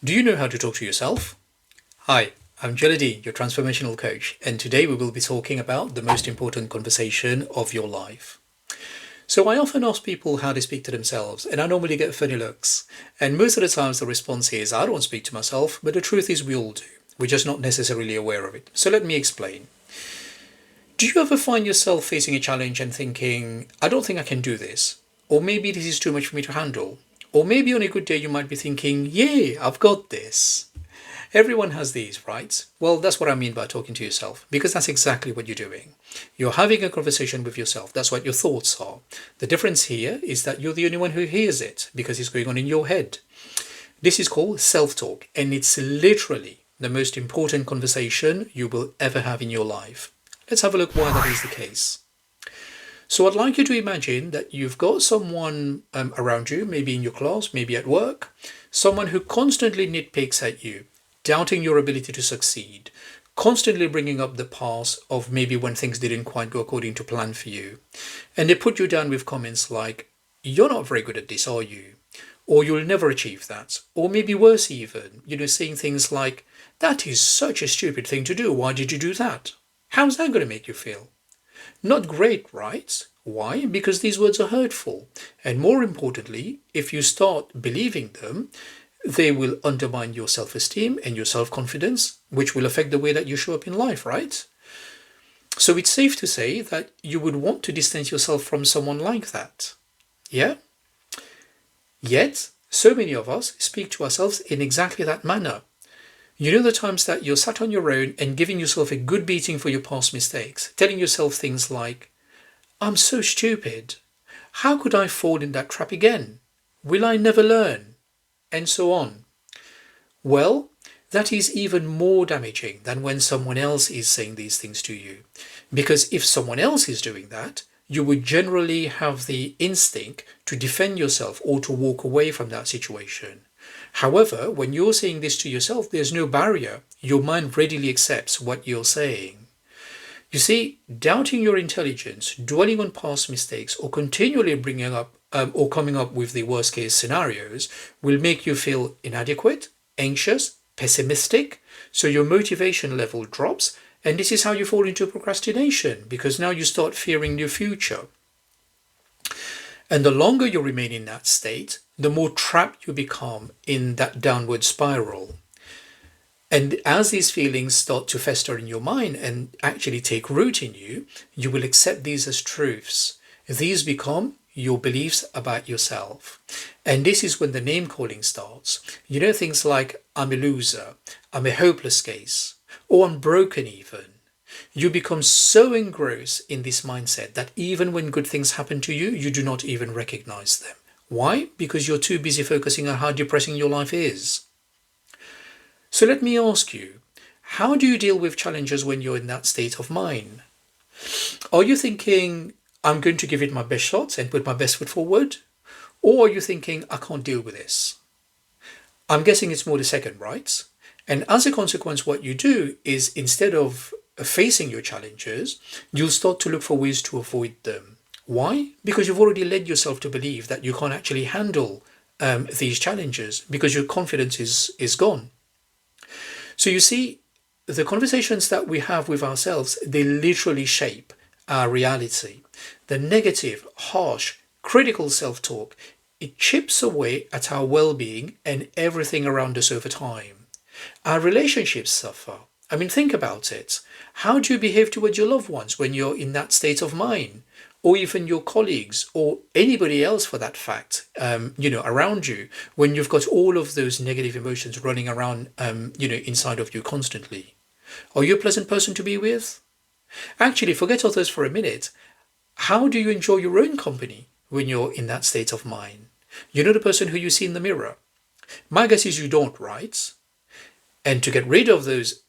Do you know how to talk to yourself? Hi, I'm Jelody, your transformational coach, and today we will be talking about the most important conversation of your life. So, I often ask people how they speak to themselves, and I normally get funny looks. And most of the times, the response is, I don't speak to myself, but the truth is, we all do. We're just not necessarily aware of it. So, let me explain. Do you ever find yourself facing a challenge and thinking, I don't think I can do this? Or maybe this is too much for me to handle? Or maybe on a good day, you might be thinking, yeah, I've got this. Everyone has these, right? Well, that's what I mean by talking to yourself, because that's exactly what you're doing. You're having a conversation with yourself. That's what your thoughts are. The difference here is that you're the only one who hears it because it's going on in your head. This is called self talk, and it's literally the most important conversation you will ever have in your life. Let's have a look why that is the case. So, I'd like you to imagine that you've got someone around you, maybe in your class, maybe at work, someone who constantly nitpicks at you, doubting your ability to succeed, constantly bringing up the past of maybe when things didn't quite go according to plan for you. And they put you down with comments like, you're not very good at this, are you? Or you'll never achieve that. Or maybe worse, even, saying things like, that is such a stupid thing to do. Why did you do that? How's that going to make you feel? Not great, right? Why? Because these words are hurtful. And more importantly, if you start believing them, they will undermine your self esteem and your self confidence, which will affect the way that you show up in life, right? So it's safe to say that you would want to distance yourself from someone like that. Yeah? Yet, so many of us speak to ourselves in exactly that manner. You know the times that you're sat on your own and giving yourself a good beating for your past mistakes, telling yourself things like, I'm so stupid. How could I fall in that trap again? Will I never learn? And so on. Well, that is even more damaging than when someone else is saying these things to you. Because if someone else is doing that, you would generally have the instinct to defend yourself or to walk away from that situation. However, when you're saying this to yourself, there's no barrier. Your mind readily accepts what you're saying. You see, doubting your intelligence, dwelling on past mistakes, or continually bringing up or coming up with the worst case scenarios will make you feel inadequate, anxious, pessimistic, so your motivation level drops, and this is how you fall into procrastination because now you start fearing your future. And the longer you remain in that state, the more trapped you become in that downward spiral. And as these feelings start to fester in your mind and actually take root in you, you will accept these as truths. These become your beliefs about yourself. And this is when the name calling starts. Things like, I'm a loser, I'm a hopeless case, or I'm broken even. You become so engrossed in this mindset that even when good things happen to you, you do not even recognize them. Why? Because you're too busy focusing on how depressing your life is. So let me ask you, how do you deal with challenges when you're in that state of mind? Are you thinking, I'm going to give it my best shot and put my best foot forward? Or are you thinking, I can't deal with this? I'm guessing it's more the second, right? And as a consequence, what you do is instead of facing your challenges, you'll start to look for ways to avoid them. Why? Because you've already led yourself to believe that you can't actually handle these challenges because your confidence is gone. So you see, the conversations that we have with ourselves, they literally shape our reality. The negative, harsh, critical self-talk, it chips away at our well-being and everything around us over time. Our relationships suffer. I mean, think about it. How do you behave towards your loved ones when you're in that state of mind? Or even your colleagues or anybody else for that fact, around you, when you've got all of those negative emotions running around, inside of you constantly. Are you a pleasant person to be with? Actually, forget others for a minute. How do you enjoy your own company when you're in that state of mind? You know the person who you see in the mirror? My guess is you don't, right? And to get rid of those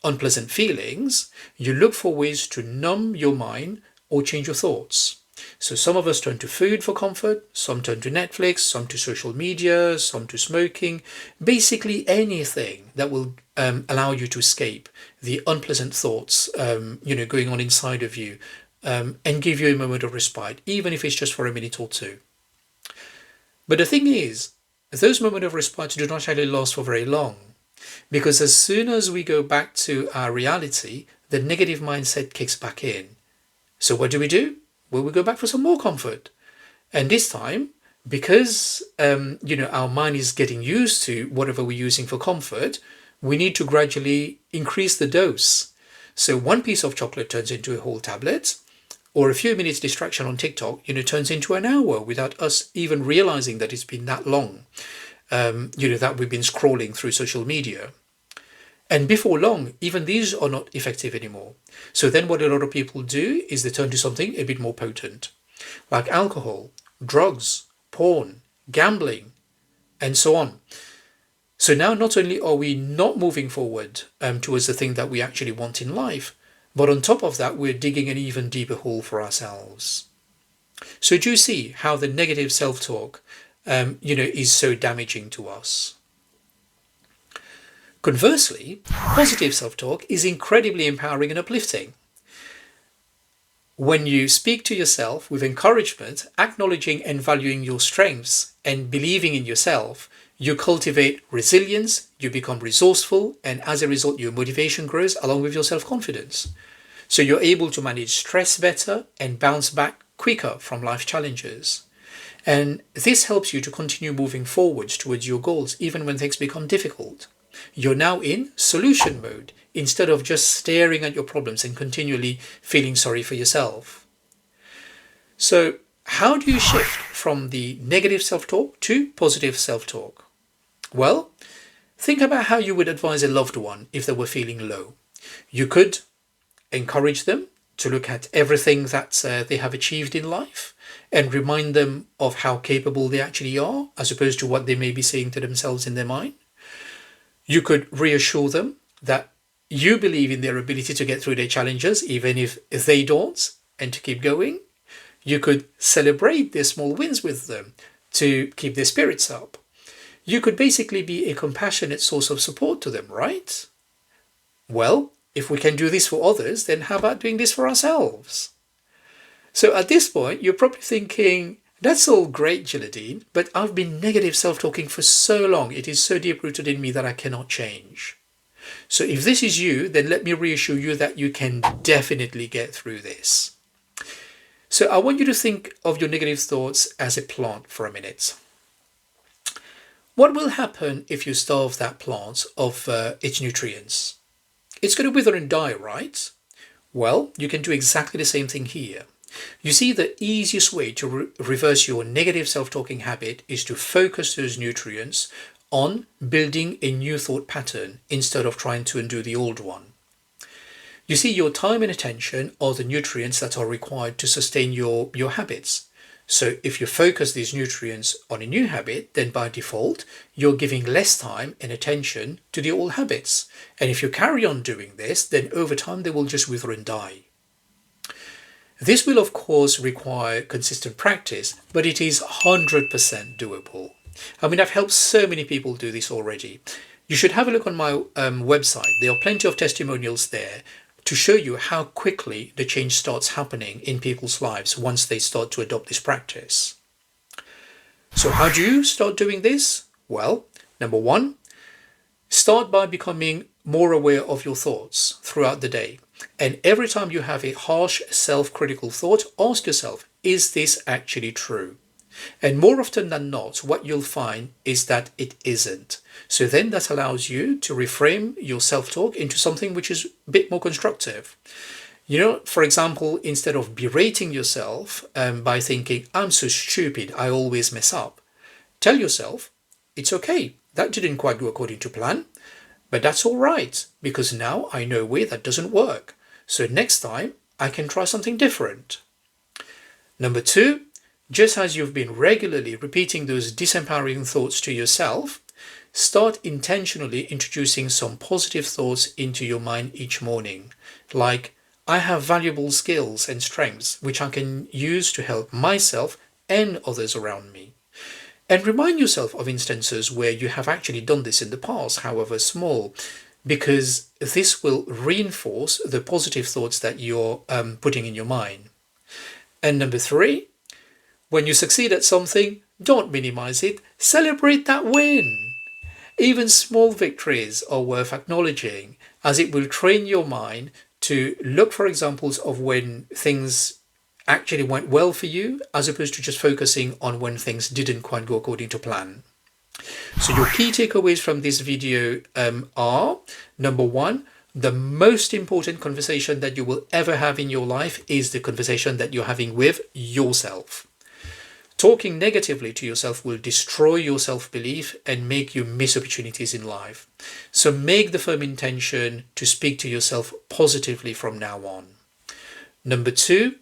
unpleasant feelings, you look for ways to numb your mind or change your thoughts. So some of us turn to food for comfort, some turn to Netflix, some to social media, some to smoking, basically anything that will allow you to escape the unpleasant thoughts, going on inside of you, and give you a moment of respite, even if it's just for a minute or two. But the thing is those moments of response do not actually last for very long. Because as soon as we go back to our reality, the negative mindset kicks back in. So what do? Well, we go back for some more comfort. And this time, because our mind is getting used to whatever we're using for comfort, we need to gradually increase the dose. So one piece of chocolate turns into a whole tablet, or a few minutes distraction on TikTok, turns into an hour without us even realizing that it's been that long, that we've been scrolling through social media. And before long, even these are not effective anymore. So then what a lot of people do is they turn to something a bit more potent, like alcohol, drugs, porn, gambling, and so on. So now not only are we not moving forward towards the thing that we actually want in life, but on top of that, we're digging an even deeper hole for ourselves. So do you see how the negative self-talk, is so damaging to us? Conversely, positive self-talk is incredibly empowering and uplifting. When you speak to yourself with encouragement, acknowledging and valuing your strengths and believing in yourself, you cultivate resilience, you become resourceful, and as a result, your motivation grows along with your self-confidence. So you're able to manage stress better and bounce back quicker from life challenges. And this helps you to continue moving forwards towards your goals, even when things become difficult. You're now in solution mode instead of just staring at your problems and continually feeling sorry for yourself. So, how do you shift from the negative self-talk to positive self-talk? Well, think about how you would advise a loved one if they were feeling low. You could encourage them to look at everything that they have achieved in life and remind them of how capable they actually are, as opposed to what they may be saying to themselves in their mind. You could reassure them that you believe in their ability to get through their challenges, even if they don't, and to keep going. You could celebrate their small wins with them to keep their spirits up. You could basically be a compassionate source of support to them, right? Well, if we can do this for others, then how about doing this for ourselves? So at this point, you're probably thinking, that's all great, Gilladine, but I've been negative self-talking for so long. It is so deep-rooted in me that I cannot change. So if this is you, then let me reassure you that you can definitely get through this. So I want you to think of your negative thoughts as a plant for a minute. What will happen if you starve that plant of its nutrients? It's going to wither and die, right? Well, you can do exactly the same thing here. You see, the easiest way to reverse your negative self-talking habit is to focus those nutrients on building a new thought pattern instead of trying to undo the old one. You see, your time and attention are the nutrients that are required to sustain your habits. So if you focus these nutrients on a new habit, then by default, you're giving less time and attention to the old habits. And if you carry on doing this, then over time they will just wither and die. This will, of course, require consistent practice, but it is 100% doable. I mean, I've helped so many people do this already. You should have a look on my website. There are plenty of testimonials there to show you how quickly the change starts happening in people's lives once they start to adopt this practice. So how do you start doing this? Well, number one, start by becoming more aware of your thoughts throughout the day. And every time you have a harsh self-critical thought, ask yourself, is this actually true? And more often than not, what you'll find is that it isn't. So then that allows you to reframe your self-talk into something which is a bit more constructive. For example, instead of berating yourself by thinking, I'm so stupid, I always mess up, tell yourself, it's okay, that didn't quite go according to plan. But that's all right, because now I know a way that doesn't work. So next time I can try something different. Number two, just as you've been regularly repeating those disempowering thoughts to yourself, start intentionally introducing some positive thoughts into your mind each morning. Like, I have valuable skills and strengths which I can use to help myself and others around me. And remind yourself of instances where you have actually done this in the past, however small, because this will reinforce the positive thoughts that you're putting in your mind. And number three, when you succeed at something, Don't minimize it. Celebrate that win. Even small victories are worth acknowledging, as it will train your mind to look for examples of when things actually went well for you, as opposed to just focusing on when things didn't quite go according to plan. So your key takeaways from this video are, number one, the most important conversation that you will ever have in your life is the conversation that you're having with yourself. Talking negatively to yourself will destroy your self-belief and make you miss opportunities in life. So make the firm intention to speak to yourself positively from now on. Number two,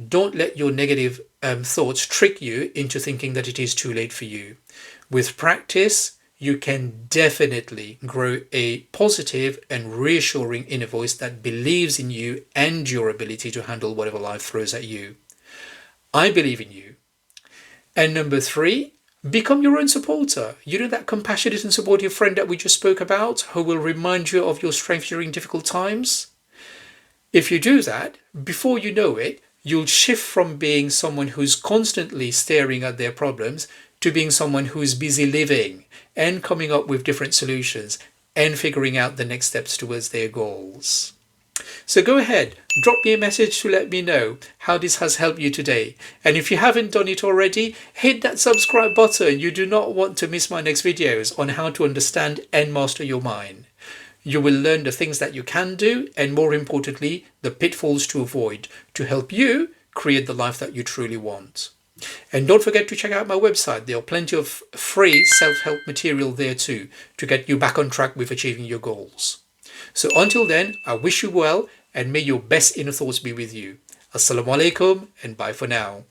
don't let your negative thoughts trick you into thinking that it is too late for you. With practice, you can definitely grow a positive and reassuring inner voice that believes in you and your ability to handle whatever life throws at you. I believe in you. And number three, become your own supporter. You know, that compassionate and supportive friend that we just spoke about, who will remind you of your strength during difficult times? If you do that, before you know it, you'll shift from being someone who's constantly staring at their problems to being someone who's busy living and coming up with different solutions and figuring out the next steps towards their goals. So go ahead, drop me a message to let me know how this has helped you today. And if you haven't done it already, hit that subscribe button. You do not want to miss my next videos on how to understand and master your mind. You will learn the things that you can do, and more importantly, the pitfalls to avoid, to help you create the life that you truly want. And don't forget to check out my website. There are plenty of free self-help material there too, to get you back on track with achieving your goals. So until then, I wish you well, and may your best inner thoughts be with you. Assalamu alaikum, and bye for now.